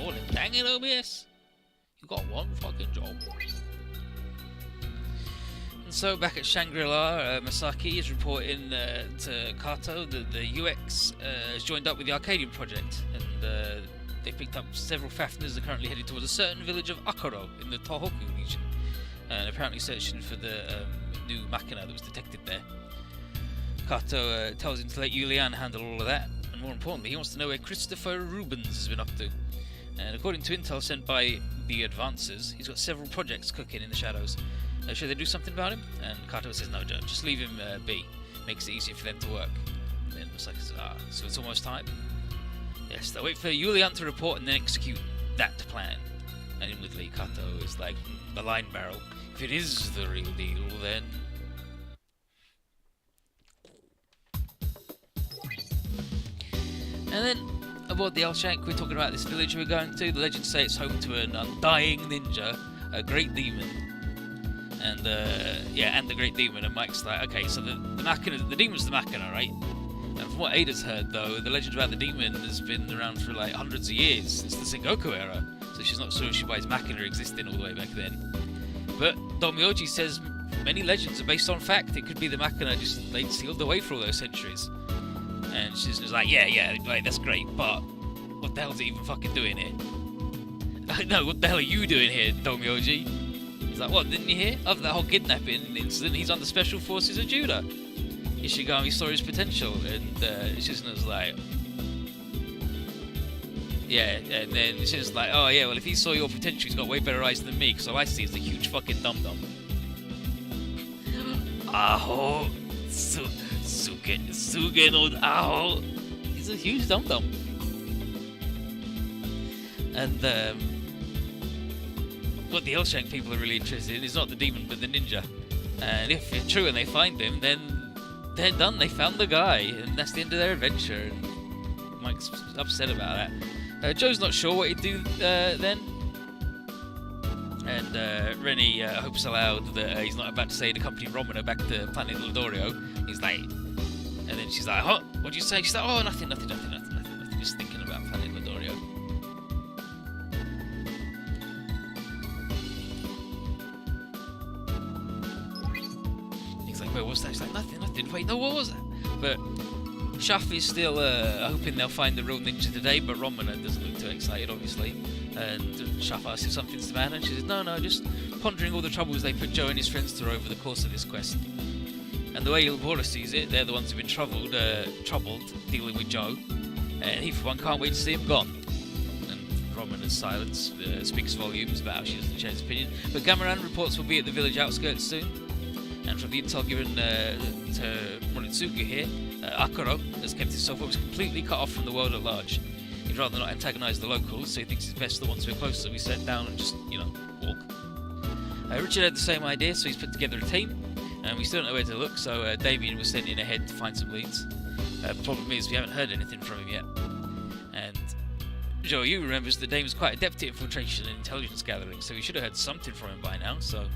morning. Dang it, OBS! You got one fucking job. And so back at Shangri-La, Masaki is reporting to Kato that the UX has joined up with the Arcadian project, and they picked up several Fafners that are currently headed towards a certain village of Akaro in the Tohoku region, and apparently searching for the new machina that was detected there. Kato tells him to let Julian handle all of that, and more importantly, he wants to know where Christopher Rubens has been up to. And according to intel sent by the Advancers, he's got several projects cooking in the shadows. Should they do something about him? And Kato says, no, just leave him be. Makes it easier for them to work. And then Masaki says, so it's almost time? Yes, they'll wait for Julian to report and then execute that plan. And inwardly, Kato is like, the line barrel. If it is the real deal, then... And then, aboard the El Shank, we're talking about this village we're going to. The legends say it's home to an undying ninja, a great demon. And, and the great demon. And Mike's like, okay, so the machina, the demon's the machina, right? And from what Ada's heard, though, the legend about the demon has been around for like hundreds of years, since the Sengoku era. So she's not sure why his machina existed all the way back then. But Domyoji says many legends are based on fact. It could be the machina just laid sealed away for all those centuries. And she's just like, yeah, right, that's great, but what the hell's it even fucking doing here? No, what the hell are you doing here, Domyoji? He's like, what, didn't you hear? After that whole kidnapping incident, he's on the Special Forces of Judah. Ishigami saw his potential, and Shizuna's like... Yeah, and then Shizuna's like, oh yeah, well if he saw your potential, he's got way better eyes than me, because all I see is a huge fucking dum-dum. Aho! Suge no Aho! He's a huge dum-dum. And, what the Elshank people are really interested in is not the demon, but the ninja. And if it's true and they find him, then they're done. They found the guy, and that's the end of their adventure. And Mike's upset about that. Joe's not sure what he'd do then. And Rennie hopes aloud that he's not about to say to accompany Romano back to Planet Lodorio. He's like, and then she's like, huh? What'd you say? She's like, oh, nothing. Just thinking about Planet Lodorio. Wait, what's that? He's like, nothing. Wait, no, what was that? But Shuff is still hoping they'll find the real ninja today, but Romana doesn't look too excited, obviously. And Shuff asks if something's the matter, and she says, no, just pondering all the troubles they put Joe and his friends through over the course of this quest. And the way Ilbora sees it, they're the ones who've been troubled dealing with Joe, and he, for one, can't wait to see him gone. And Romana's silence speaks volumes about how she doesn't share his opinion. But Gamaran reports will be at the village outskirts soon. And from the intel given to Moritsugu here, Akaro has kept himself almost completely cut off from the world at large. He'd rather not antagonise the locals, so he thinks it's best the ones who are closer we set down and just, walk. Richard had the same idea, so he's put together a team, and we still don't know where to look, so Damien was sent in ahead to find some leads. The problem is we haven't heard anything from him yet. And Joe Yu remembers that Damon's quite adept at infiltration and intelligence gathering, so we should have heard something from him by now, so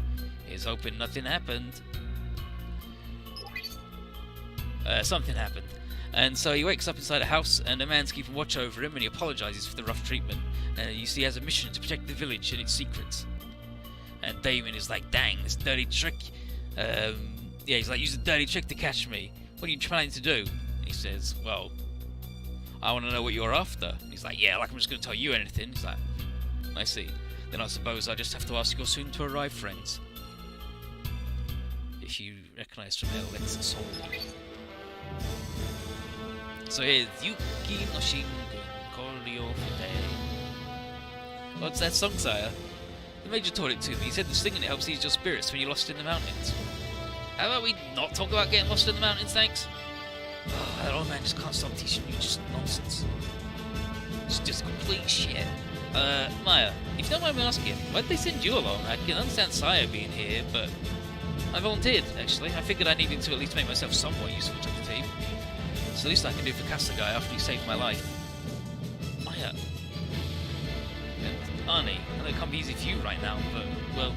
he's hoping nothing happened. Something happened. And so he wakes up inside a house, and a man's keeping watch over him, and he apologises for the rough treatment. You see he has a mission to protect the village and its secrets. And Damon is like, dang, this dirty trick. He's like, use a dirty trick to catch me. What are you trying to do? And he says, well, I want to know what you're after. And he's like, yeah, like I'm just going to tell you anything. He's like, I see. Then I suppose I just have to ask your soon-to-arrive friends if you recognise from their legs soul. So here's Yuki no Shingun Koryo Fute. What's that song, sire? The Major taught it to me. He said the singing it helps ease your spirits when you're lost in the mountains. How about we not talk about getting lost in the mountains, thanks? Oh, that old man just can't stop teaching you just nonsense. It's just complete shit. Maya, if you don't mind me asking, why'd they send you along? I can understand Saya being here, but I volunteered, actually. I figured I needed to at least make myself somewhat useful to the team. It's the least I can do for Kasugai after he saved my life. Maya. And Arnie, I know it can't be easy for you right now, but, well,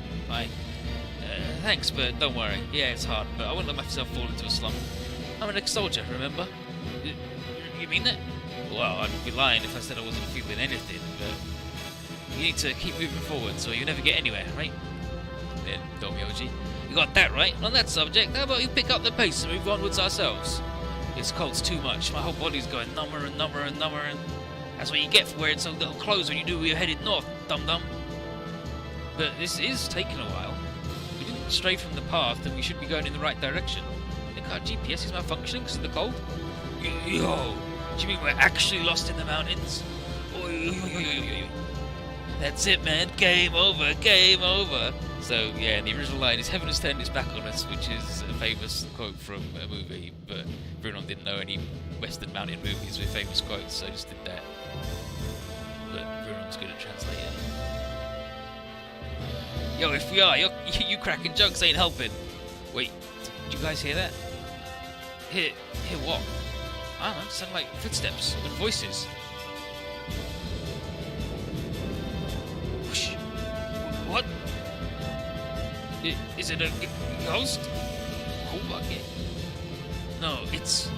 thanks, but don't worry. Yeah, it's hard, but I won't let myself fall into a slump. I'm an ex-soldier, remember? You mean that? Well, I'd be lying if I said I wasn't feeling anything, but You need to keep moving forward so you never get anywhere, right? Then, Domyoji. You got that right. On that subject, how about you pick up the pace and move onwards ourselves? This cold's too much. My whole body's going number and number and number, and that's what you get for wearing so little clothes when you knew we were headed north, dum-dum. But this is taking a while. We didn't stray from the path, and we should be going in the right direction. I think our GPS is malfunctioning because of the cold. Yo, do you mean we're actually lost in the mountains? That's it, man. Game over, game over. So, yeah, the original line is "Heaven has turned its back on us," which is a famous quote from a movie, but Bruno didn't know any Western mountain movies with famous quotes, so I just did that. But Bruno's good at translating. Yo, if we are, you cracking jokes ain't helping. Wait, did you guys hear that? Hear what? I don't know, it sounded like footsteps and voices. Whoosh. What? Is it a ghost? Cool bucket? No, it's...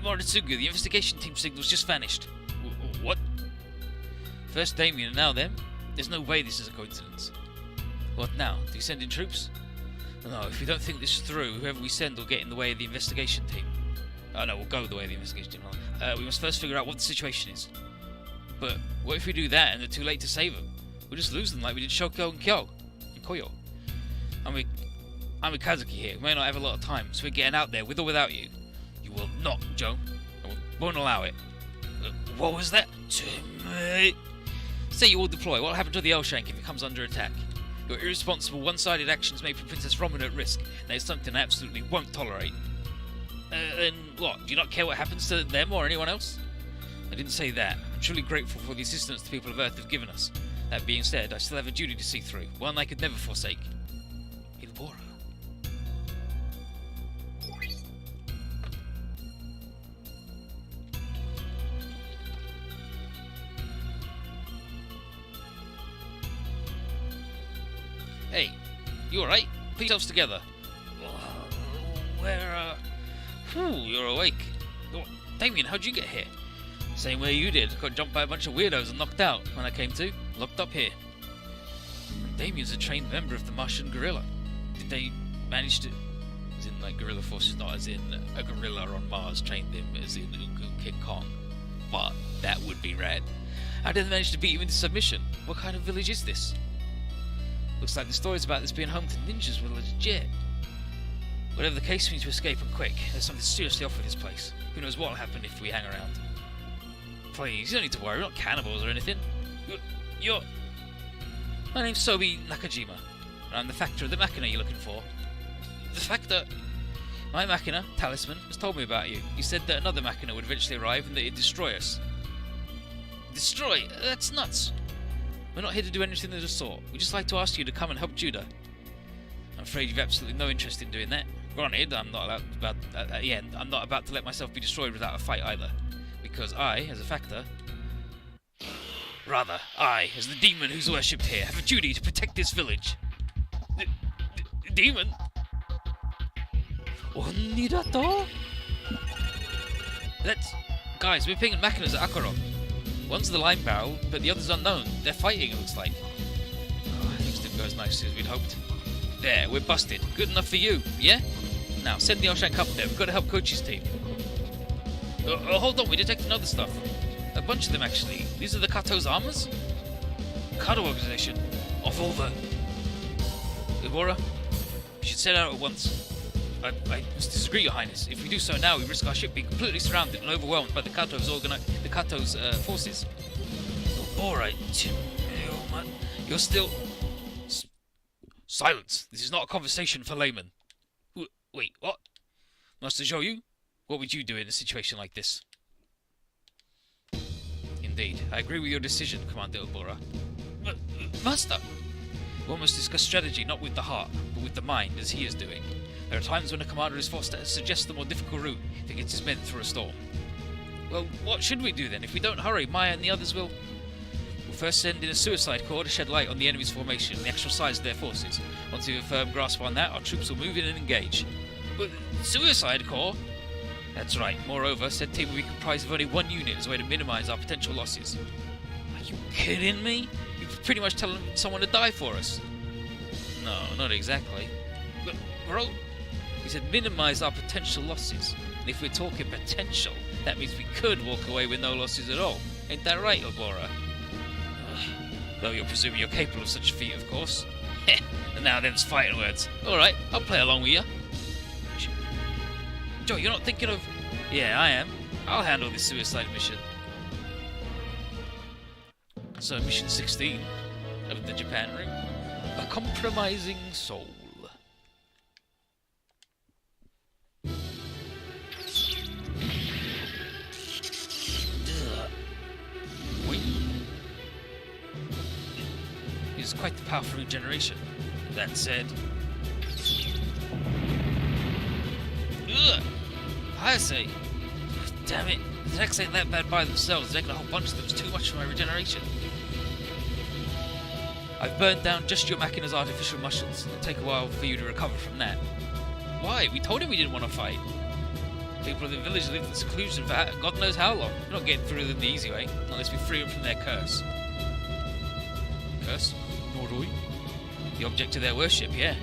Moritsugu, the investigation team signal's just vanished. What? First Damien and now them? There's no way this is a coincidence. What now? Do you send in troops? No, if we don't think this through, whoever we send will get in the way of the investigation team. Oh no, we'll go the way of the investigation team. We must first figure out what the situation is. But what if we do that and they're too late to save them? We'll just lose them like we did Shoko and Koyo. I'm with Kazuki here. We may not have a lot of time, so we're getting out there with or without you. You will not, Joe. I won't allow it. What was that? Say you all deploy. What will happen to the L-Shank if it comes under attack? Your irresponsible, one-sided actions may put Princess Romana at risk, and it's something I absolutely won't tolerate. And what? Do you not care what happens to them or anyone else? I didn't say that. I'm truly grateful for the assistance the people of Earth have given us. That being said, I still have a duty to see through, one I could never forsake. Ilbora. Hey, you alright? Put yourselves together. You're awake. Oh, Damien, how'd you get here? Same way you did. Got jumped by a bunch of weirdos and knocked out when I came to. Locked up here. And Damien's a trained member of the Martian Guerrilla. Did they manage to... As in, like, guerrilla forces, not as in a gorilla on Mars trained him, as in King Kong. But that would be rad. How did they manage to beat him into submission? What kind of village is this? Looks like the stories about this being home to ninjas were legit. Whatever the case, we need to escape and quick. There's something seriously off with this place. Who knows what'll happen if we hang around. Please, you don't need to worry, we're not cannibals or anything. You're... My name's Sobi Nakajima, and I'm the factor of the Machina you're looking for. The factor... My Machina, Talisman, has told me about you. He said that another Machina would eventually arrive and that it'd destroy us. Destroy? That's nuts. We're not here to do anything of the sort. We'd just like to ask you to come and help Judah. I'm afraid you've absolutely no interest in doing that. Granted, I'm not about to let myself be destroyed without a fight either. Because I, as a factor... Rather, I, as the demon who's worshipped here, have a duty to protect this village. Demon? Onirato? Guys, we're pinging Machinas at Akaro. One's the line barrel, but the other's unknown. They're fighting, it looks like. Oh, things didn't go as nicely as we'd hoped. There, we're busted. Good enough for you, yeah? Now, send the L-Shank up there. We've got to help Kochi's team. Hold on, we detected other stuff. A bunch of them, actually. These are the Kato's armors? Kato organization. Of all the... Ibora, we should set out at once. I must disagree, Your Highness. If we do so now, we risk our ship being completely surrounded and overwhelmed by the Kato's forces. Alright. You're still... Silence! This is not a conversation for laymen. Wait, what? Master Zhou, what would you do in a situation like this? Indeed, I agree with your decision, Commander Obora. Master! One must discuss strategy not with the heart, but with the mind, as he is doing. There are times when a commander is forced to suggest the more difficult route if he gets his men through a storm. Well, what should we do then? If we don't hurry, Maya and the others will... We'll first send in a suicide corps to shed light on the enemy's formation and the actual size of their forces. Once we have a firm grasp on that, our troops will move in and engage. But suicide core? That's right. Moreover, said team will be comprised of only one unit as a way to minimize our potential losses. Are you kidding me? You're pretty much telling someone to die for us. No, not exactly. But, bro, he said minimize our potential losses. And if we're talking potential, that means we could walk away with no losses at all. Ain't that right, Obora? Though you're presuming you're capable of such a feat, of course. Heh, and now them's fighting words. Alright, I'll play along with you. Joe, you're not thinking of... Yeah, I am. I'll handle this suicide mission. So, mission 16 of the Japan Ring. A compromising soul. Wait. It's quite the powerful regeneration. That said... Ugh! I say, damn it, the attacks ain't that bad by themselves. Taking a whole bunch of them's too much for my regeneration. I've burnt down just your Machina's artificial muscles. It'll take a while for you to recover from that. Why? We told him we didn't want to fight. People of the village lived in seclusion for God knows how long. We're not getting through them the easy way, unless we free them from their curse. Curse? Noroi? The object of their worship, yeah.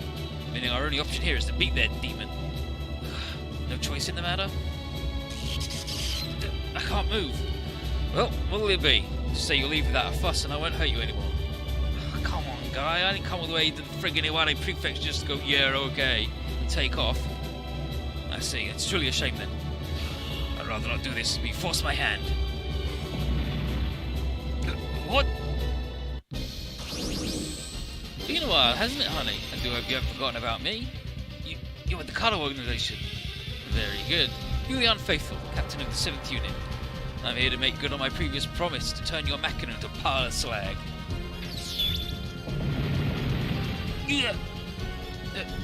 Meaning our only option here is to beat their demon. No choice in the matter? I can't move. Well, what'll it be? Just say you'll leave without a fuss and I won't hurt you anymore. Come on, guy. I didn't come all the way to the friggin' Iwate Prefecture just to go, yeah, okay, and take off. I see. It's truly a shame then. I'd rather not do this. But you force my hand. What? Been a while, hasn't it, honey? I do hope you haven't forgotten about me. You're with the Kado organization. Very good. You the unfaithful, captain of the 7th unit. I'm here to make good on my previous promise to turn your Machina into a pile of slag. Yeah.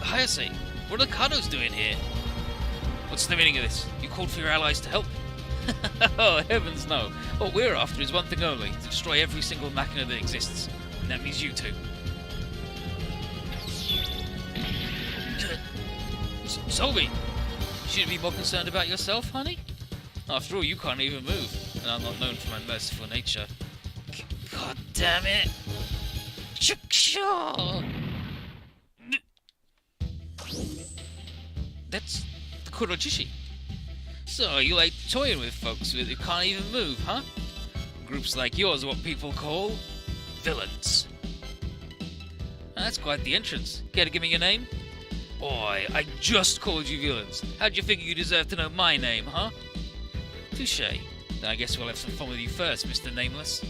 Hayase, what are the Kados doing here? What's the meaning of this? You called for your allies to help? Oh, heavens no. What we're after is one thing only, to destroy every single Machina that exists. And that means you two. Sobi! Should you be more concerned about yourself, honey? After all, you can't even move, and I'm not known for my merciful nature. God damn it! Chickshaw! That's the Kurojishi. So, you like toying with folks who can't even move, huh? Groups like yours are what people call villains. That's quite the entrance. Care to give me your name? Boy, I just called you villains. How'd you figure you deserve to know my name, huh? Touché. Then I guess we'll have some fun with you first, Mr. Nameless.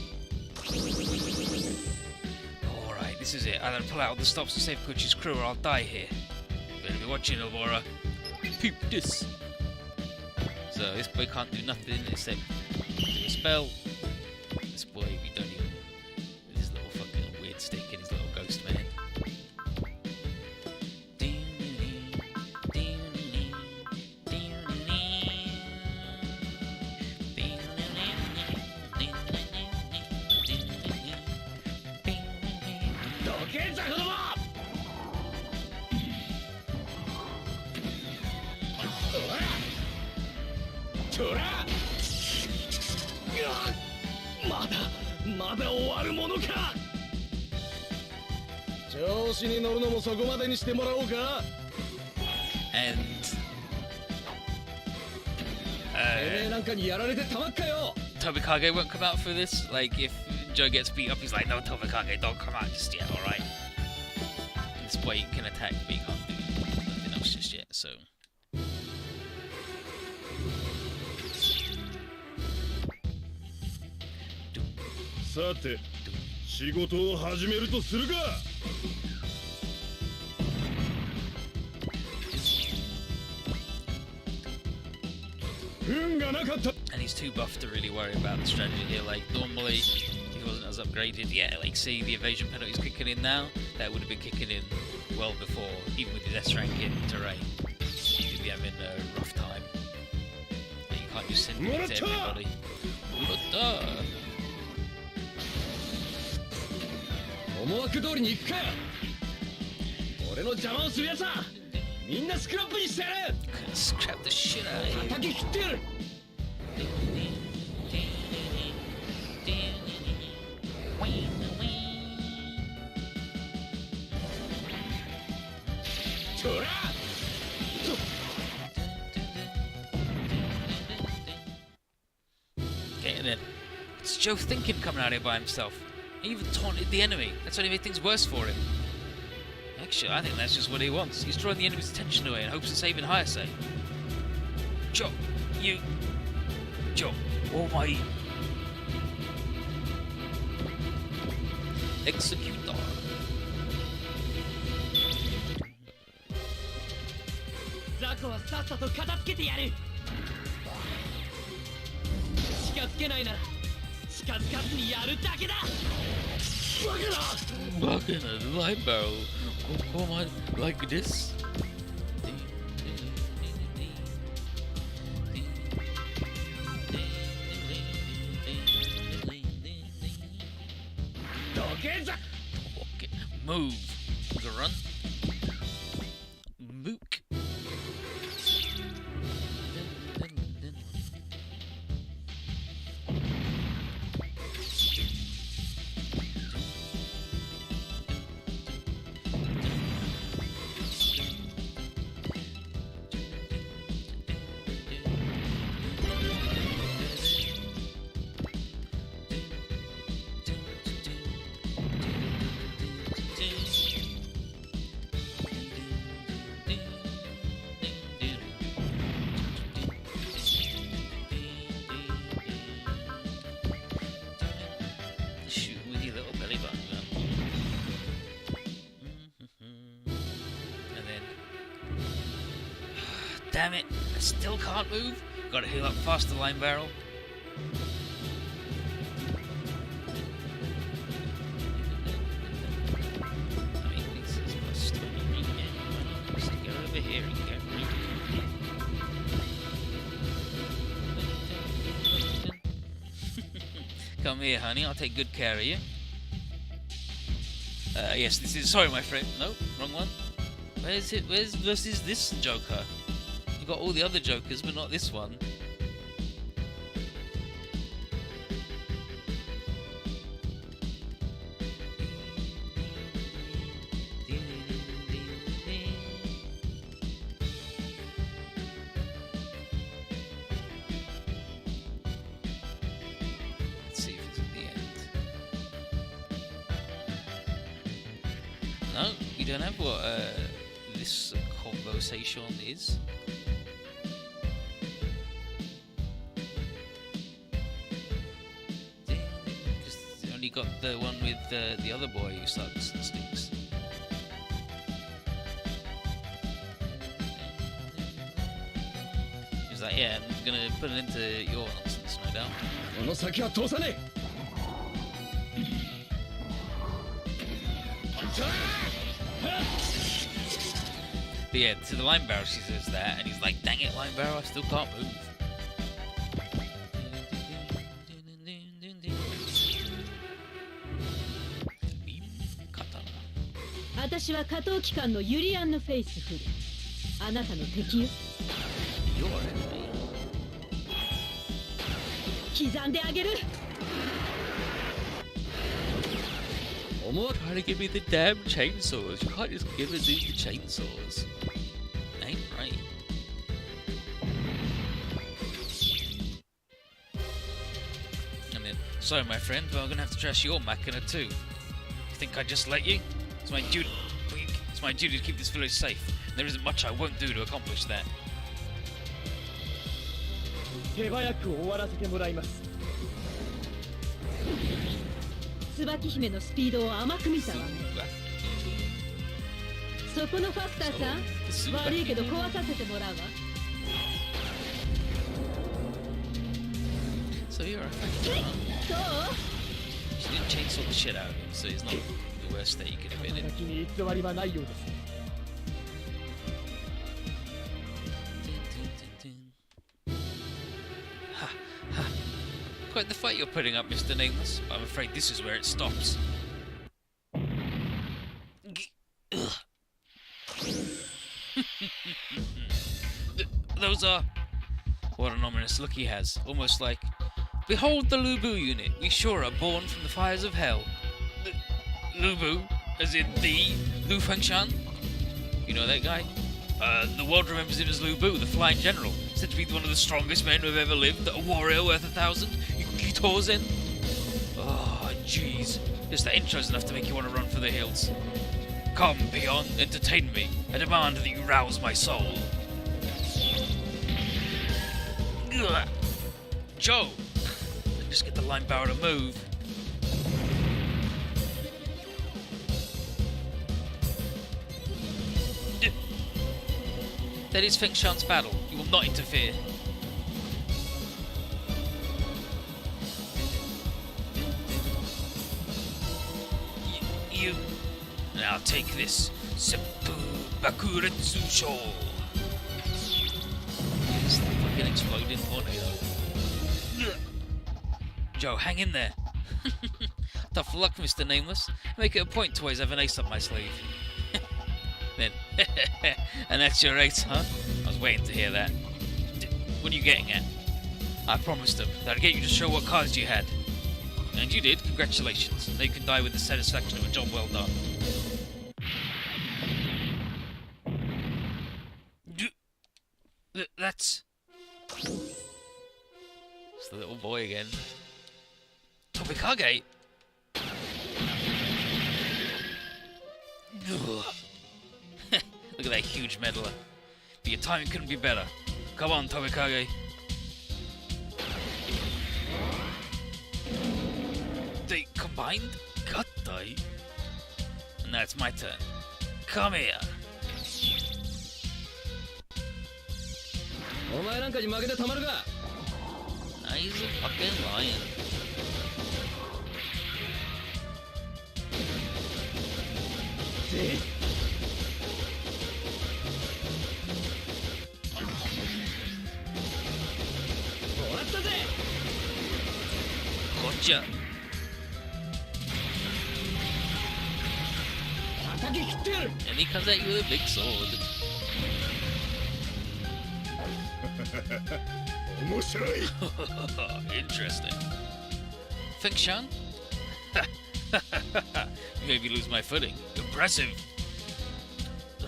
Alright, this is it. Either pull out all the stops to save Kochi's crew or I'll die here. Better be watching, Elvora. Peep this. So, this boy can't do nothing except do a spell. This boy, we don't even... with his little fucking weird stick and his little ghost man. And Tobikage won't come out for this. Like, if Joe gets beat up, he's like, no, Tobikage, don't come out just yet, alright? This boy can attack, but he can't do nothing else just yet, so... Sate, 仕事を始めるとするか。運がなかった。 And he's too buff to really worry about the strategy here. Like, normally, if he wasn't as upgraded, yeah, like, see, the evasion penalty's kicking in now. That would have been kicking in well before, even with his S rank in terrain. He'd be having a rough time. But you can't just send it to everybody. Urata! 思惑通りに行くか。俺の邪魔をするやつはみんなスクラップにしてやる Scrap the shit out of you. 叩き切ってやるちょら Okay, and then it's Joe thinking coming out here by himself. He even taunted the enemy. That's only made things worse for him. Actually, I think that's just what he wants. He's drawing the enemy's attention away in hopes of saving Hayase. Joe, you... Joe, oh my... Executor. ザコはさっさと片付けてやる近づけないなら近づかずにやるだけだバカだ Fucking a light barrel. Oh my, like this? どけざ Okay, move, grunt. Mook. Shoot with your little belly button gun. And then... Damn it! I still can't move! Gotta heal up faster, line barrel. I mean, this is plus 20 again. So go over here and get rid Come here, honey. I'll take good care of you. Yes, this is... Sorry, my friend. No, wrong one. Where's it? Where's versus this Joker? You got all the other Jokers, but not this one. Let's see if it's at the end. No, you don't have what this conversation is. Because you only got the one with the other boy who sucks and stinks. He's like, yeah, I'm gonna put an end to your nonsense, no doubt. この先は通さねえちょら But yeah, to the line barrel she says that, and he's like, dang it, line barrel, I still can't move. Katana. 私は下等機関のユリアンヌ・フェイスフル。あなたの敵よ。 Your enemy. 刻んであげる。 Trying to give me the damn chainsaws. You can't just give us the chainsaws. Ain't right. And then, sorry my friend, but I'm gonna have to trash your Machina too. You think I'd just let you? It's my duty. It's my duty to keep this village safe. And there isn't much I won't do to accomplish that. 手早く終わらせてもらいます。椿姫のスピードを甘く見たわね。 そこのファクターさん、悪いけど壊させてもらうわ。 So you're a factor. そう？ She didn't chainsaw the shit out of him, so he's not the worst state you could have been in. 先に偽りはないようですね。 Quite the fight you're putting up, Mr. Nameless, but I'm afraid this is where it stops. those are... What an ominous look he has, almost like... Behold the Lubu unit, we sure are born from the fires of hell. Lubu? As in the Lu Fengshan? You know that guy? The world remembers him as Lubu, the Flying General, said to be one of the strongest men who have ever lived, a warrior worth 1,000. Yuki-Tozen. Oh, jeez. Just the intro's enough to make you want to run for the hills. Come, peon, entertain me. I demand that you rouse my soul. Ugh. Joe! Just get the line barrel to move. That is Fengshan's battle. You will not interfere. You... Now take this. Seppu Bakuretsu Sho. It's the fucking exploding tornado. Joe, hang in there. Tough luck, Mr. Nameless. Make it a point to always have an ace up my sleeve. Then, and that's your ace, huh? I was waiting to hear that. What are you getting at? I promised him that I'd get you to show what cards you had. And you did, congratulations. Now you can die with the satisfaction of a job well done. That's... It's the little boy again. Tobikage! Look at that huge meddler. But your timing couldn't be better. Come on, Tobikage. They combined? Kattai? And now it's my turn. Come here. お前なんかに負けてたまるか。 He's a fucking lion. Gotcha. And he comes at you with a big sword. 面白い Interesting. Fengshan? You made me lose my footing. Impressive. So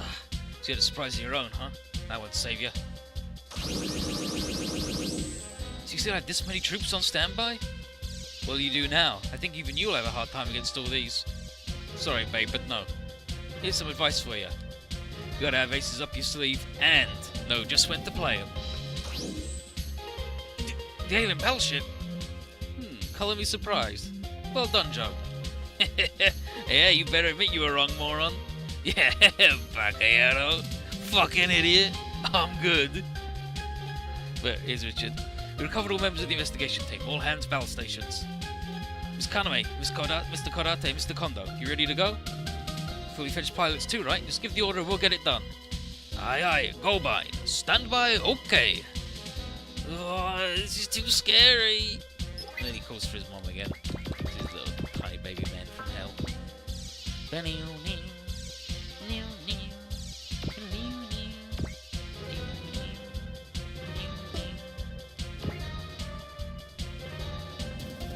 you had a surprise of your own, huh? I won't save you. So you still have this many troops on standby? Well, you do now. I think even you'll have a hard time against all these. Sorry, babe, but no. Here's some advice for you. You gotta have aces up your sleeve and know just when to play them. The alien battleship? Color me surprised. Well done, Joe. Yeah, you better admit you were wrong, moron. Yeah, Bakayaro. Fucking idiot. I'm good. But here's Richard. We recovered all members of the investigation team. All hands battle stations. Miss Kaname, Mr. Kodate, Mr. Kondo, you ready to go? Fully fledged pilots too, right? Just give the order and we'll get it done. Aye aye, go by. Stand by, okay. Oh, this is too scary. And then he calls for his mom again. His little tiny baby man from hell.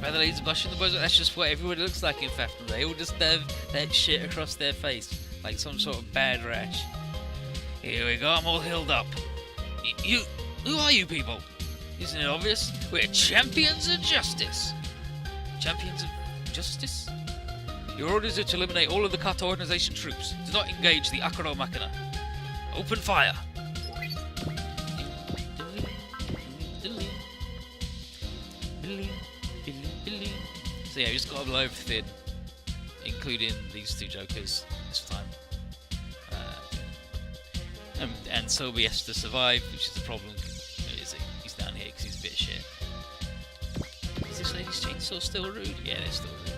By the ladies blushing the boys, that's just what everybody looks like in Fafnir. They all just have that shit across their face, like some sort of bad rash. Here we go, I'm all healed up. Who are you people? Isn't it obvious? We're champions of justice. Champions of justice? Your orders are to eliminate all of the Kata organization troops. Do not engage the Akuro Machina. Open fire. So yeah, we just got to blow everything, including these two jokers this time. And Sobi has to survive, which is the problem. He's down here because he's a bit of shit. Is this lady's chainsaw still rude? Yeah, they're still rude.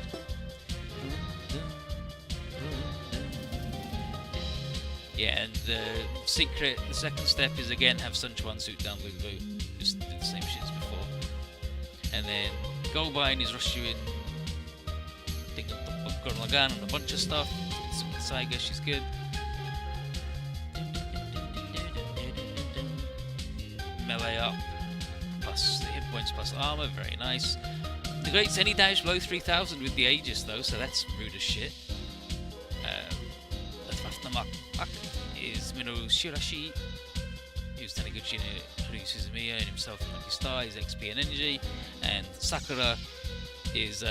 Yeah, and the second step is again have Sun Chuan suit down Blue Blue. Just do the same shit as before. And then go by and he's rush you in. Gurren Lagann and a bunch of stuff. Saiga, she's good. melee up, plus the hit points plus armor, very nice. Negates any damage below 3000 with the Aegis though, so that's rude as shit. Is Mino Shirashi, who's Taniguchi no Haruhi Suzumiya and himself and Lucky Star, is XP and energy, and Sakura is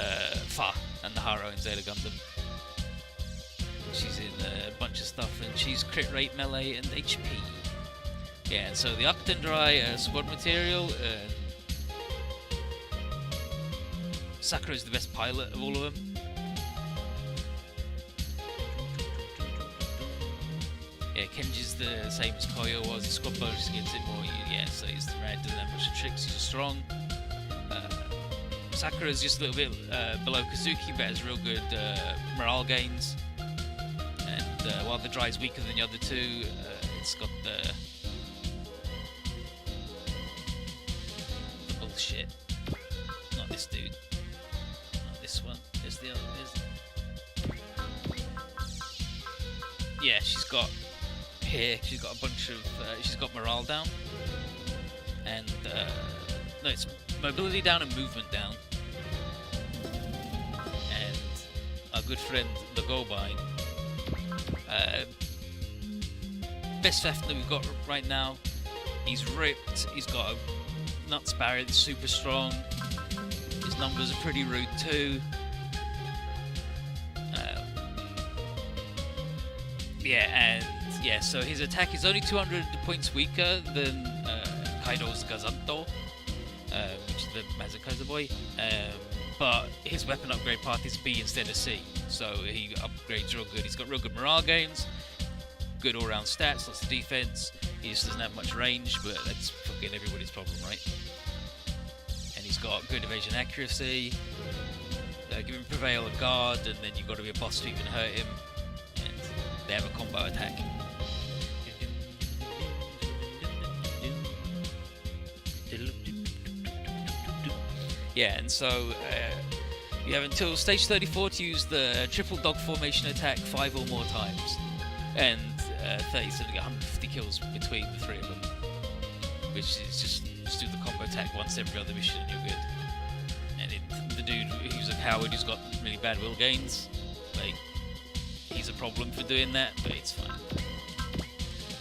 Fa and Nahara in Zeta Gundam. She's in a bunch of stuff, and she's crit rate, melee, and HP. Yeah, and so the Octandrai squad material, Sakura is the best pilot of all of them. Yeah, Kenji's the same as Koyo was. His squad bonus against it more. Yeah, so he's the red, doesn't have much of tricks. He's just strong. Sakura's just a little bit below Kazuki, but has real good morale gains. And while the Dry is weaker than the other two, it's got the bullshit. Not this dude. Not this one. There's the other. Yeah, she's got. Here, she's got a bunch of. She's got morale down, and no, it's mobility down and movement down. And our good friend the Gobine, best Fafner we've got right now. He's ripped. He's got a nuts barrier that's super strong. His numbers are pretty rude too. Yeah, and. Yeah, so his attack is only 200 points weaker than Kaido's Gazanto, which is the Mazakaiser boy, but his weapon upgrade path is B instead of C, so he upgrades real good. He's got real good morale gains, good all-round stats, lots of defense. He just doesn't have much range, but that's fucking everybody's problem, right? And he's got good evasion accuracy, give him Prevail and Guard, and then you've got to be a boss to even hurt him, and they have a combo attack. Yeah, and so you have until stage 34 to use the triple dog formation attack 5 or more times, and 30, so you get 150 kills between the three of them, which is just do the combo attack once every other mission and you're good. And the dude who's a coward who's got really bad will gains, like, he's a problem for doing that, but it's fine.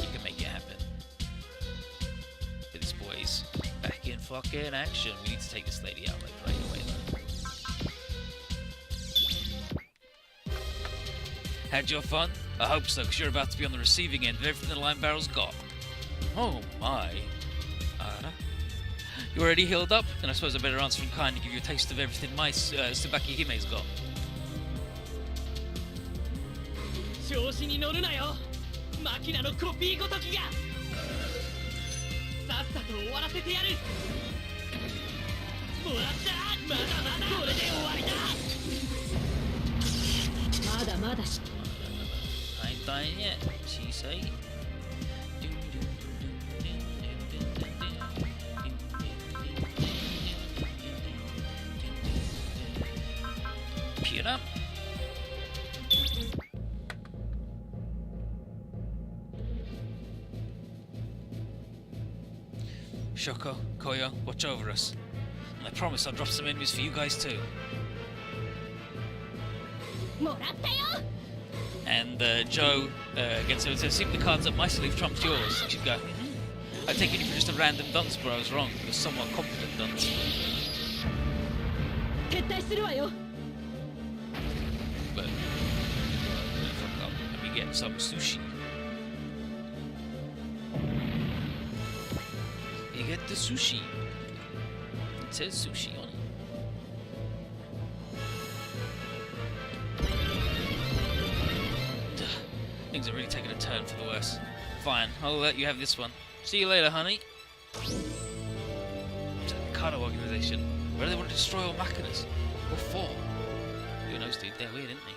You can make it happen. But this boy's back in fucking action. We need to take this lady out like right away though. Had your fun? I hope so, because you're about to be on the receiving end of everything the Line Barrel's got. Oh my. You already healed up? Then I suppose I better answer in kind and give you a taste of everything my Tsubaki Hime's got. 調子に乗るなよマキナのコピーごときがさっさと終わらせてやるもらったまだまだこれで終わりだまだまだ I ain't dying yet, she say. Peter. Shoko, Koyo, watch over us. And I promise I'll drop some enemies for you guys too. And Joe against him says, "See the cards up my sleeve trumps yours." You should go, I take it you're just a random dunce, but I was wrong. You're a somewhat competent dunce. But fuck up. Let me get some sushi. You get the sushi. It says sushi on it. Things are really taking a turn for the worse. Fine, I'll let you have this one. See you later, honey. Kado organization. Where do they want to destroy all Machinas? What for? Who knows, dude? They're weird, aren't they?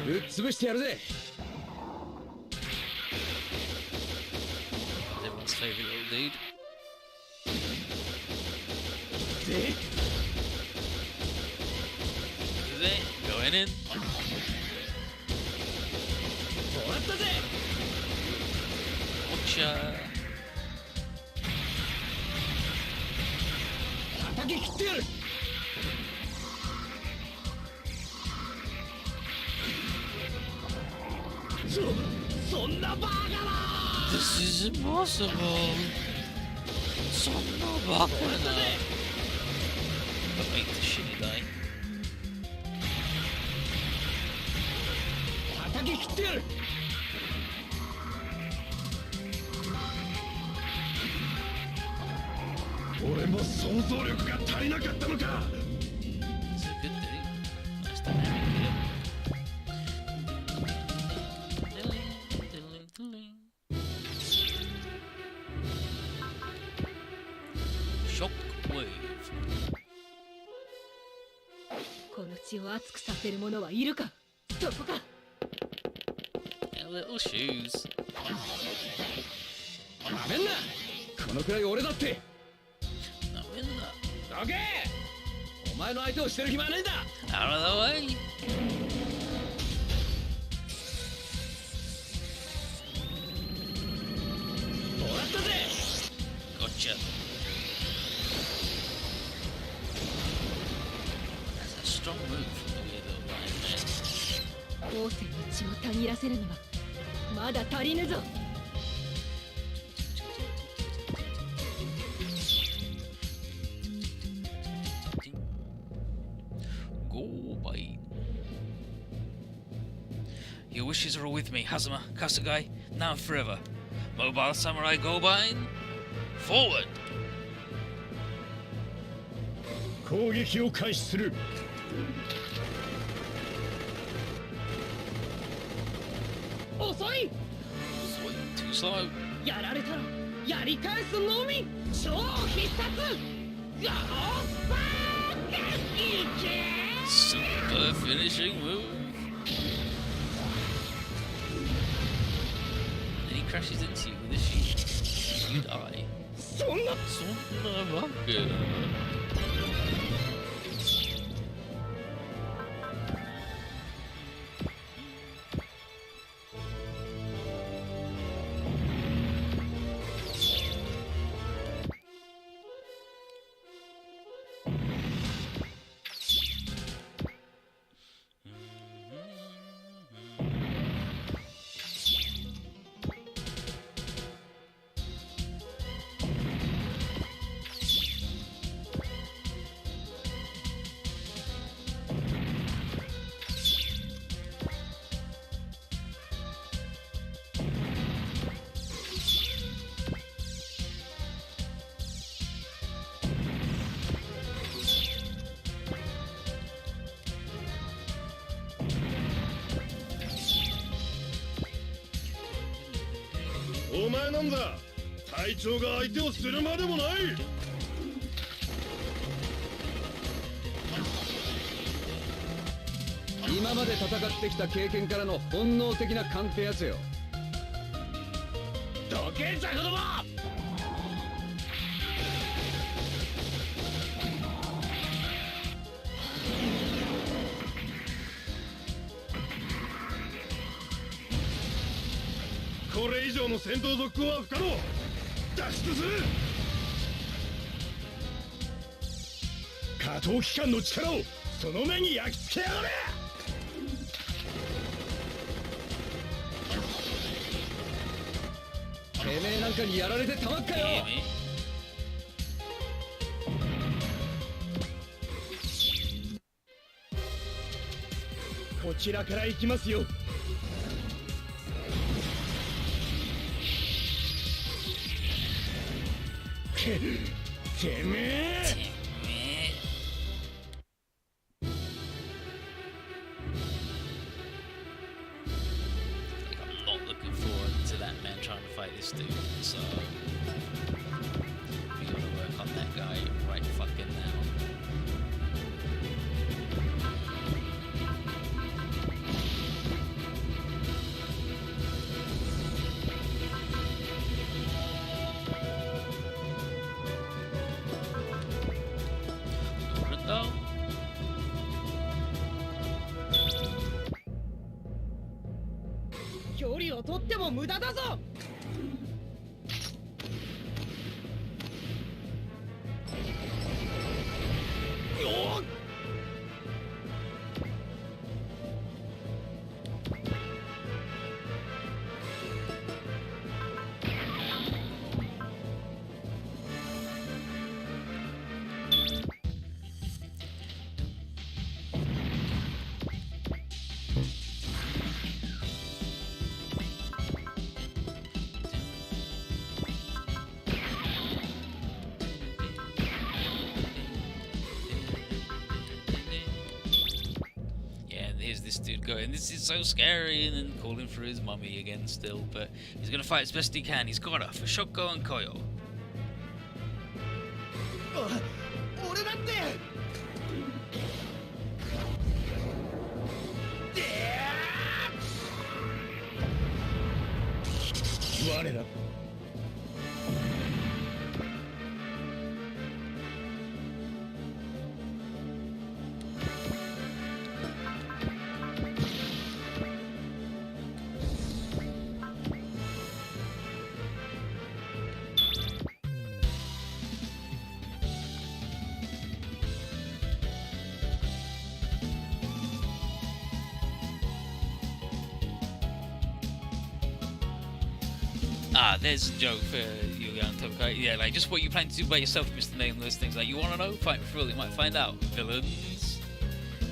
ぶっ潰してやるぜ。 Everyone's favourite little dude. で This is it. Going in. もらったぜ。 Gotcha. 叩き切ってやる。そんなバカな。 This is impossible. そんなバカな。But make the shitty die. 叩き切ってやる。俺も想像力が足りなかったのか。 It's a good dude. Nice to have him. Shockwave. この血を熱くさせる者はいるか。そこか。 Yeah, little shoes. なめんな。このくらい俺だって。 No, in that. どけ。お前の相手をしてる暇はねえんだ。 Out of the way. もらったぜ。 Gotcha. That's a strong move from the weird little lion there. 王政の血をたぎらせるにはまだ足りぬぞ。 Go bite. Your wishes are all with me, Hazama, Kasugai, now and forever. Mobile Samurai Gobine, forward! 攻撃を開始する。遅い。 Too slow. やられたらやり返すのみ。超必殺。ガオスパーカいけ。 Super finishing move. And he crashes into you with his sheet. You die. そんな。 Son of a gun. Oh お前なんだ。隊長が相手をするまでもない。今まで戦ってきた経験からの本能的な勘ってやつよ。どけんじゃ子供。これ以上の戦闘続行は不可能。脱出する。下等機関の力をその目に焼き付けやがれ。てめえなんかにやられてたまっかよ。 Hear me? こちらから行きますよ。てめえ。 I'm not looking forward to that man trying to fight this dude, so we gotta work on that guy right fucking now. Oh.距離を取っても無駄だぞ。よっ。Here's this dude going, this is so scary, and then calling for his mummy again still, but he's gonna fight as best he can. He's got her for Shoko and Koyo. 俺だって。我ら。Ah, there's a joke for you, young Tokai. Yeah, like, just what you plan to do by yourself, Mr. Nameless. Things like, you want to know? Fight for real, you might find out. Villains.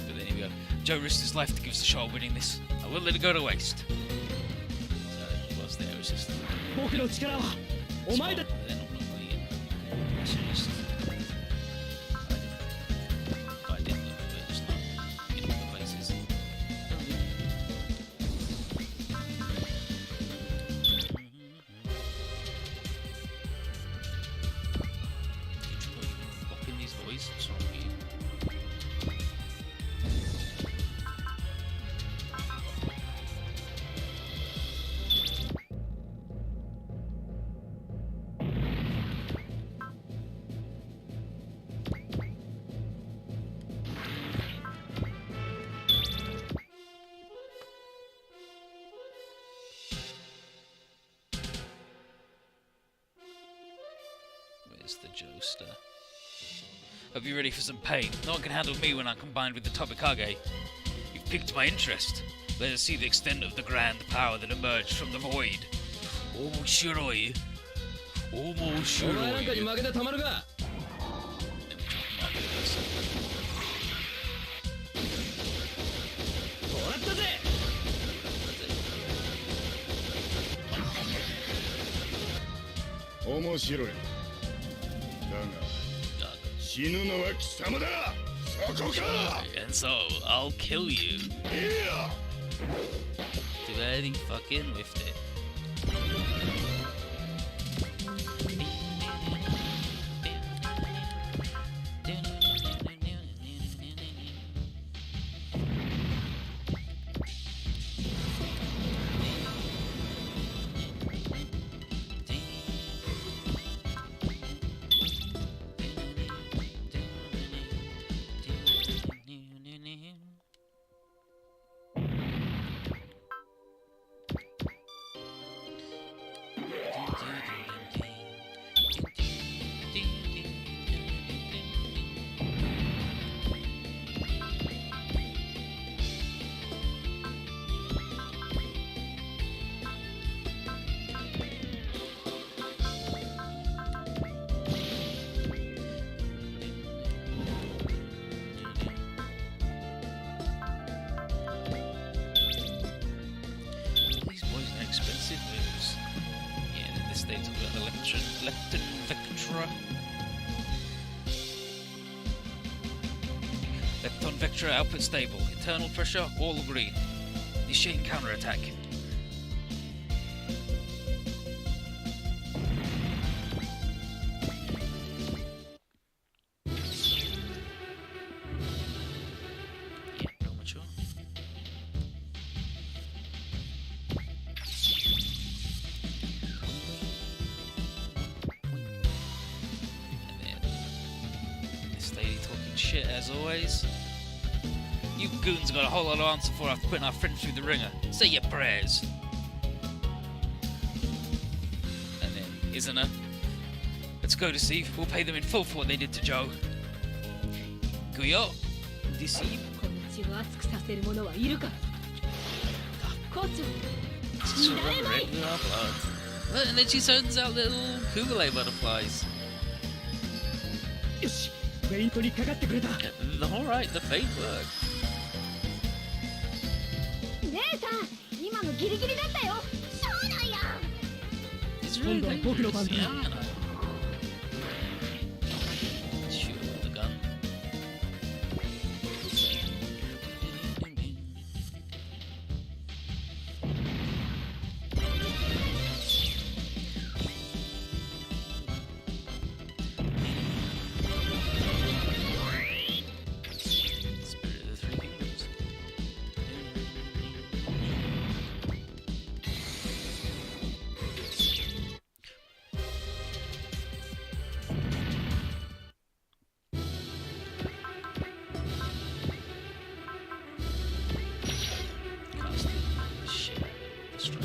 But then here we go. Joe risked his life to give us a shot at winning this. I wouldn't let it go to waste. So, what's there? It's just... 僕の力はお前だ。 They're not really in. It's just... I didn't look, but just not in all the places. Bopping these boys. What's wrong with you? Where's the Joestar? Hope you're ready for some pain. No one can handle me when I'm combined with the Tobikage. You've piqued my interest. Let us see the extent of the grand power that emerged from the void. Omoshiroi. お前なんかに Omoshiroi. 負けてたまるか。 もらったぜ。面白い。だが死ぬのは貴様だ。そこか。 And so, I'll kill you. いや。 Too bad he fucking whiffed it. These boys are expensive moves. Yeah, in this stage we've got the Lepton Vectra. Lepton Vectra output stable. Internal pressure, all green. Initiating counterattack. Yeah, real mature. And then this lady talking shit as always. You goons got a whole lot to answer for after putting our friend through the ringer. Say your prayers. And then, isn't it? Let's go to see. We'll pay them in full for what they did to Joe. Guyo. Deceive. この血を熱くさせる者はいるから校長 Surrendering our blood. And then she sends out little Kugale butterflies. よしフェイントにかかってくれた Alright, the fate worked. 姉さん今のギリギリだったよそうなんや It's really 今度は僕の番だ dangerous. Yeah, I know. Shoot him with the gun. Spirit of the Three Kingdoms. Casting the shit out of the strike.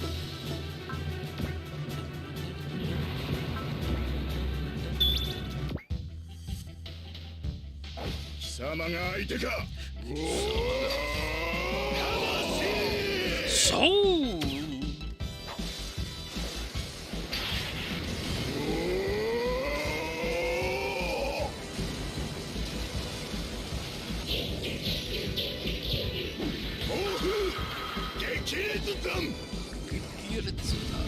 貴様が相手か So. Yuritsuna.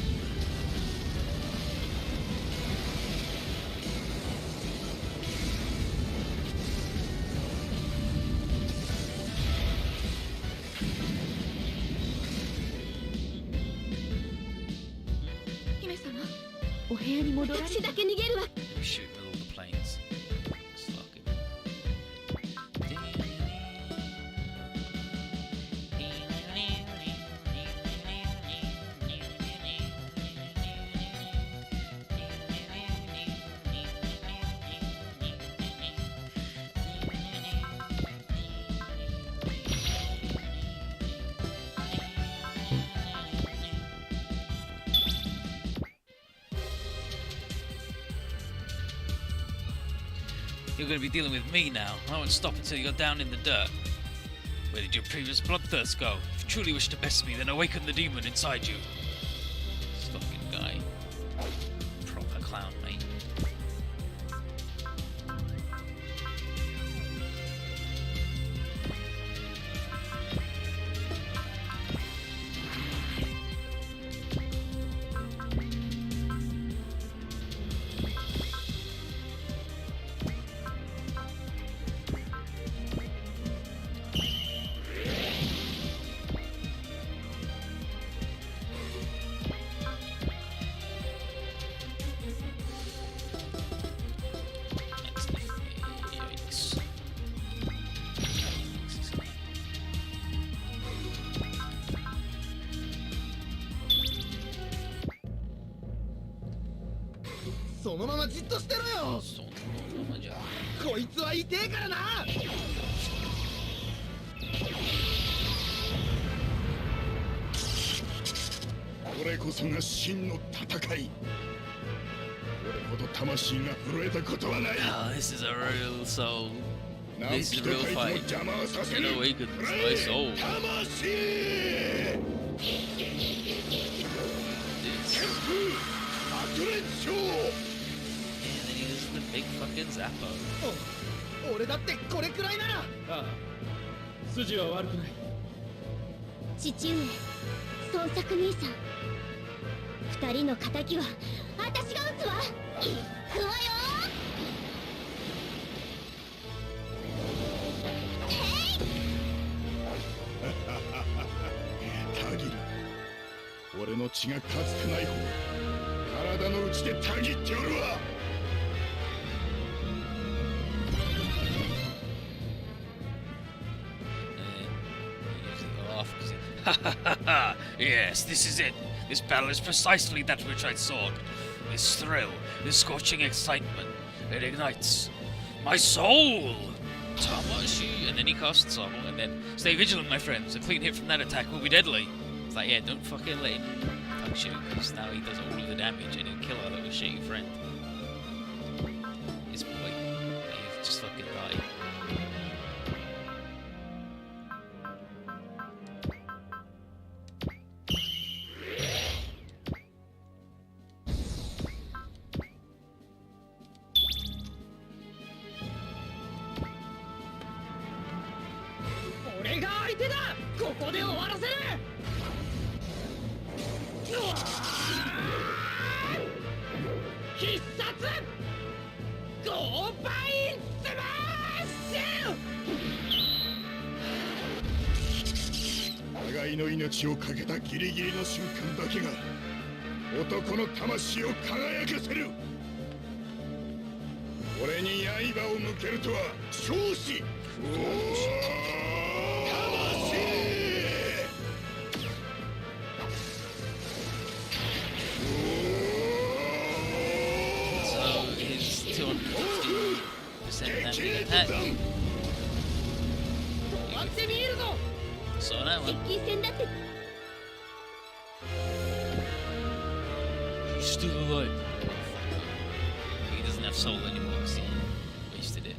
姫様お部屋に戻られ私だけ逃げるわ Shoot with all the planes. Fuck it. You're going to be dealing with me now. I won't stop until you're down in the dirt. Where did your previous bloodthirst go? If you truly wish to best me, then awaken the demon inside you. This fucking guy. Proper clown, mate. Yikes. そのままじっとしてろよそんなままじゃ。こいつは痛えからなこれこそが真の戦い俺ほど魂が震えたことはない Oh, this is a real soul. 何 This is 人 a real たりも fight. 邪魔はさせ It ぬ awakens my soul. 魂 This. 白熱勝 And then he uses the big fucking Zappo. 俺だってこれくらいならああ筋は悪くない父上孫作兄さん二人の敵は私が撃つわ行くわよたぎる俺の血がかつてないほど体の内でたぎっておるわ Yes, this is it. This battle is precisely that which I sought. This thrill, this scorching excitement, it ignites my soul. Tamashi, and then he casts Song, and then stay vigilant, my friends. A clean hit from that attack will be deadly. It's like, yeah, don't fucking let him touch you, because now he does all of the damage and he'll kill our little shitty friend. His boy. He just fucking died.命をかけたギリギリの瞬間だけが男の魂を輝かせる。俺に刃を向けるとは少子。そうなの。接近戦だって。He's still alive. He doesn't have soul anymore, see? Wasted it.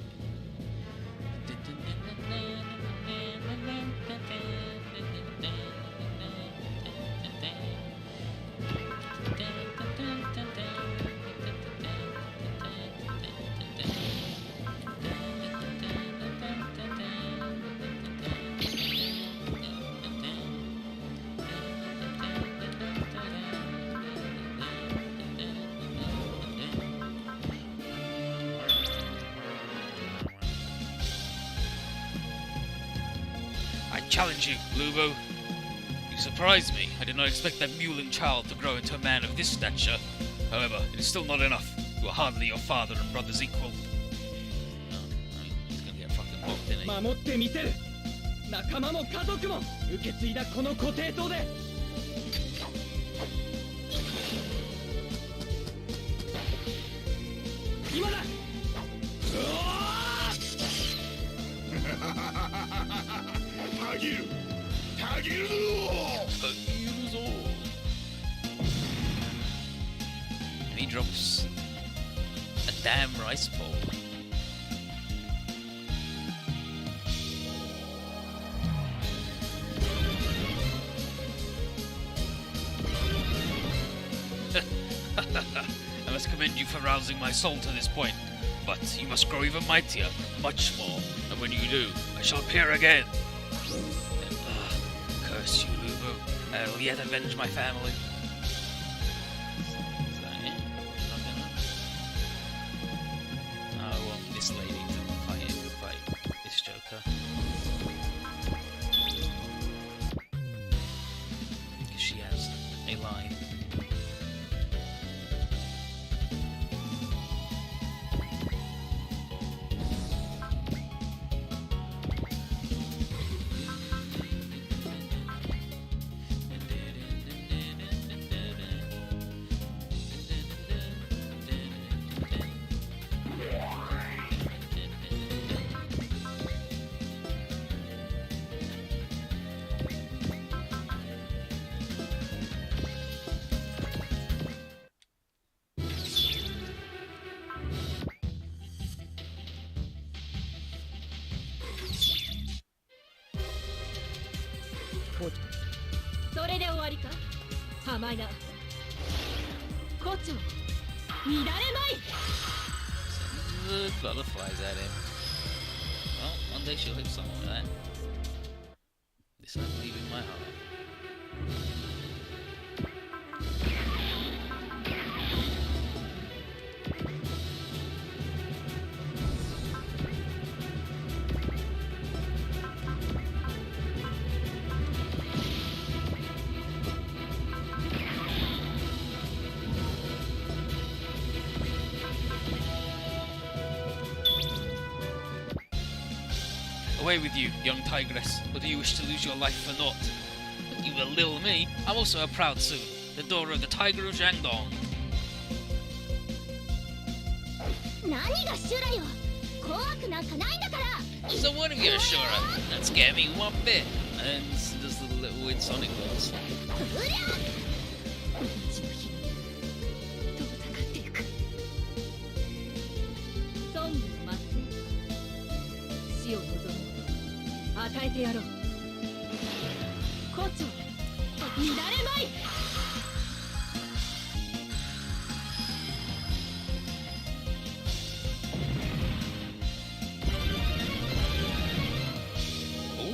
Challenge you, Lubo. You surprised me. I did not expect that mewling child to grow into a man of this stature. However, it is still not enough. You are hardly your father and brother's equal. No, I mean, he's gonna get fucking mocked, isn't he? 守ってみせる。仲間も家族も受け継いだこの固定塔で。今だ。たぎるぞ。たぎるぞ。 And he drops a damn rice bowl. I must commend you for rousing my soul to this point, but you must grow even mightier, much more, and when you do, I shall appear again. Curse you, Lubo. I will yet avenge my family. Is that it? I want this lady to fight this Joker. Because she has a line. Butterflies at him. Well, one day she'll hit someone with that. This I believe in my heart. Away with you, young tigress, or do you wish to lose your life for naught? But you will lil me, I'm also a proud Sun, the daughter of the Tiger of Jiangdong. 何が修羅よ。怖くなんかないんだから。So what if you're sure that scare me one bit? And does the little weird Sonic words. うりゃ命の日遠ざかっていく。孫悟の待って死を望む与えてやろう。胡蝶乱れまい。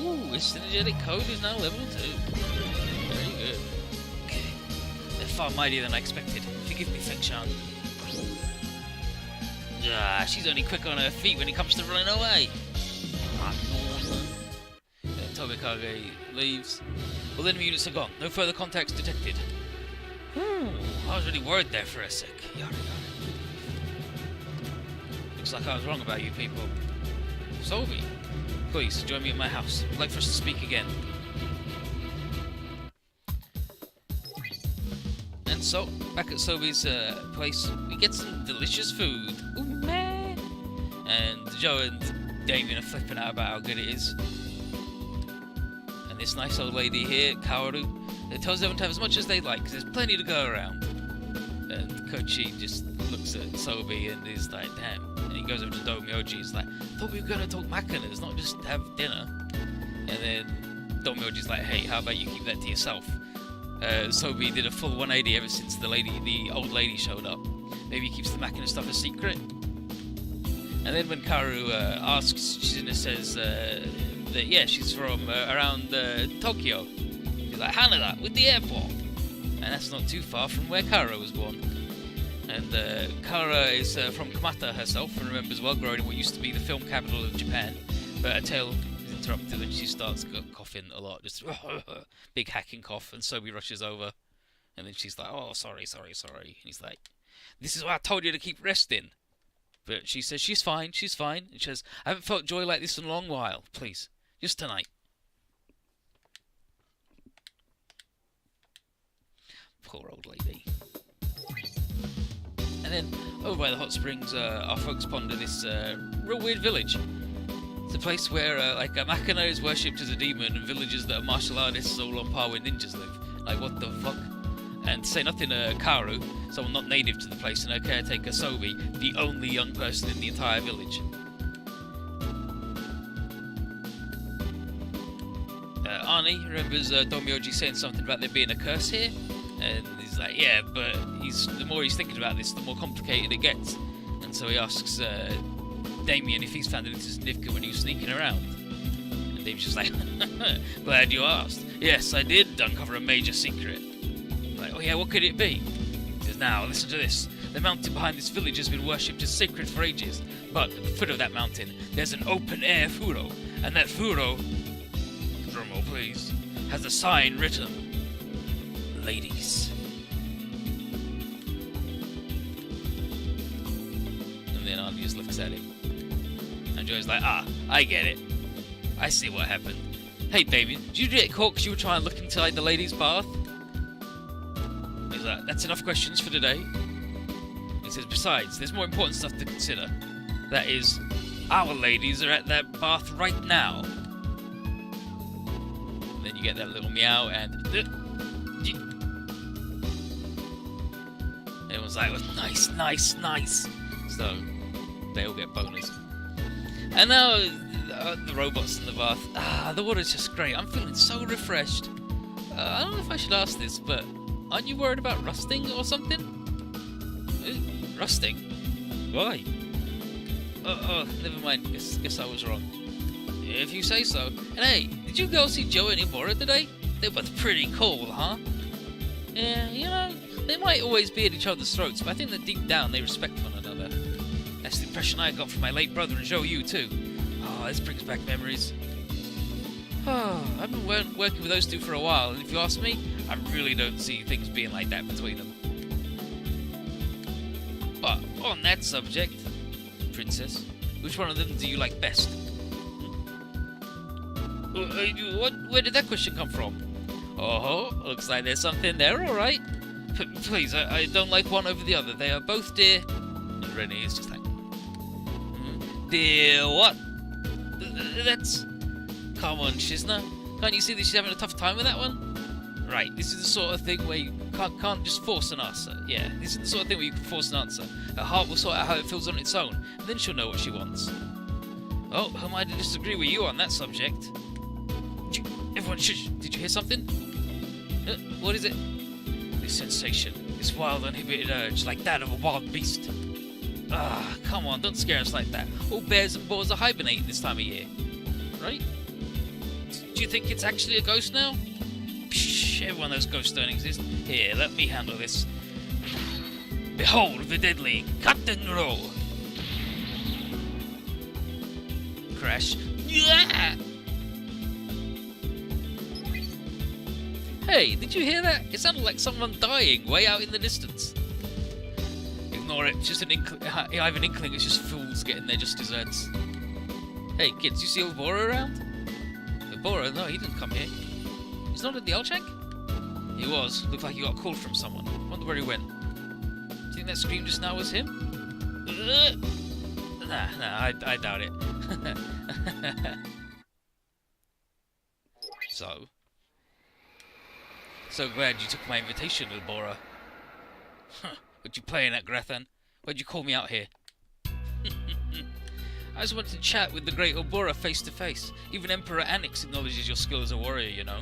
Ooh, his synergetic code is now level 2. Very good. Okay. They're far mightier than I expected. Forgive me, Feng-chan. Ah, she's only quick on her feet when it comes to running away. Tobikage leaves. All enemy units are gone. No further contacts detected. I was really worried there for a sec. Yada yada. Looks like I was wrong about you people. Sobi, please join me at my house. I'd like for us to speak again. And so, back at Sobi's place, we get some delicious food. Ooh, man! And Joe and Damien are flipping out about how good it is. And this nice old lady here, Kaoru, tells everyone to have as much as they like, because there's plenty to go around. And Kochi just looks at Sobi and is like, damn. And he goes over to Domyoji, he's like, thought we were going to talk makinas, not just have dinner. And then Domyoji's like, hey, how about you keep that to yourself? Sobi did a full 180 ever since the old lady showed up. Maybe he keeps the makina stuff a secret. And then when Kaoru asks, Shizuna says that, yeah, she's from around Tokyo. He's like, Haneda, with the airport. And that's not too far from where Kara was born. And Kara is from Kamata herself, and remembers well growing in what used to be the film capital of Japan. But her tale is interrupted when she starts coughing a lot, just big hacking cough, and Sobi rushes over. And then she's like, oh, sorry. And he's like, this is why I told you to keep resting. But she says, she's fine. And she says, I haven't felt joy like this in a long while. Please, just tonight. Poor old lady. And then, over by the hot springs, our folks ponder this real weird village. It's a place where, like, a Makina is worshipped as a demon, and villagers that are martial artists all on par with ninjas live. Like, what the fuck? And to say nothing, Kaoru, someone not native to the place, and her caretaker, Sobi, the only young person in the entire village. Arnie remembers Domyoji saying something about there being a curse here. And he's like, yeah, but the more he's thinking about this, the more complicated it gets. And so he asks Damien if he's found anything significant when he was sneaking around. And Damien's just like, glad you asked. Yes, I did uncover a major secret. I'm like, oh yeah, what could it be? He says, now, listen to this. The mountain behind this village has been worshipped as sacred for ages. But at the foot of that mountain, there's an open-air furo. And that furo, drumroll please, has a sign written. Ladies. And then Andy just looks at him. And Joe's like, I get it. I see what happened. Hey Damien, did you get caught because you were trying to look inside the ladies' bath? He's like, that's enough questions for today. He says, besides, there's more important stuff to consider. That is, our ladies are at that bath right now. And then you get that little meow and... Everyone's like, nice. So, they all get bonus. And now, the robots in the bath. The water's just great. I'm feeling so refreshed. I don't know if I should ask this, but aren't you worried about rusting or something? Rusting? Why? Oh, never mind. Guess I was wrong. If you say so. And hey, did you go see Joe and Imura today? They were pretty cool, huh? Yeah, you know, they might always be at each other's throats, but I think that deep down they respect one another. That's the impression I got from my late brother and Zhou too. Oh, this brings back memories. I've been working with those two for a while, and if you ask me, I really don't see things being like that between them. But on that subject, Princess, which one of them do you like best? Where did that question come from? Oh, looks like there's something there, alright. Please, I don't like one over the other. They are both dear. And Rennie is just like, dear what? That's... Come on, Shizna. Can't you see that she's having a tough time with that one? Right, this is the sort of thing where you can't just force an answer. Yeah, this is the sort of thing where you can force an answer. Her heart will sort out how it feels on its own, and then she'll know what she wants. Oh, who am I to disagree with you on that subject? Everyone, shush! Did you hear something? What is it? This sensation, this wild, uninhibited urge, like that of a wild beast. Ah, come on, don't scare us like that. All bears and boars are hibernating this time of year, right? Do you think it's actually a ghost now? Psh, everyone knows ghosts don't exist. Here, let me handle this. Behold the deadly cut and roll. Crash. Yeah! Hey, did you hear that? It sounded like someone dying way out in the distance. Ignore it. It's just an inkling. I have an inkling it's just fools getting their just desserts. Hey, kids, you see Obora around? Obora? No, he didn't come here. He's not at the L-Shank? He was. Looked like he got a call from someone. Wonder where he went. Do you think that scream just now was him? Nah, I doubt it. So glad you took my invitation, Obora. What you playing at, Grathan? Why'd you call me out here? I just wanted to chat with the great Obora face to face. Even Emperor Anix acknowledges your skill as a warrior, you know.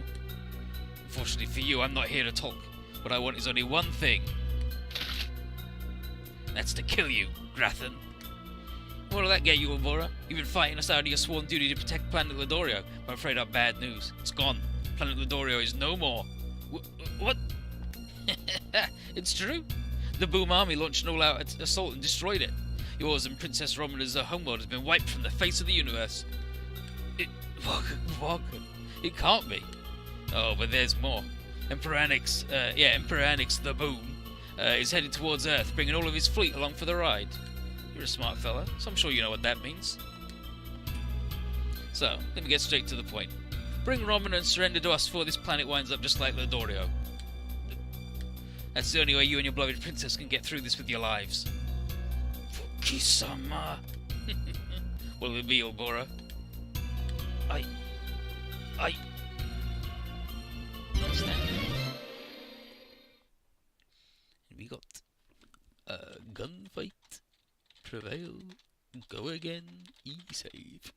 Unfortunately for you, I'm not here to talk. What I want is only one thing. That's to kill you, Grathan. What'll that get you, Obora? You've been fighting us out of your sworn duty to protect Planet Ladorio, but I'm afraid I've bad news. It's gone. Planet Ladorio is no more. What? It's true. The Boom Army launched an all-out assault and destroyed it. Yours and Princess Romina's homeworld has been wiped from the face of the universe. It can't be. Oh, but there's more. Emperor Anix the Boom, is headed towards Earth, bringing all of his fleet along for the ride. You're a smart fella, so I'm sure you know what that means. So, let me get straight to the point. Bring Romina and surrender to us before this planet winds up just like Ladorio. That's the only way you and your beloved princess can get through this with your lives. Kisama. What will it be, Obora? I understand. And we got a gunfight. Prevail. Go again. E-save.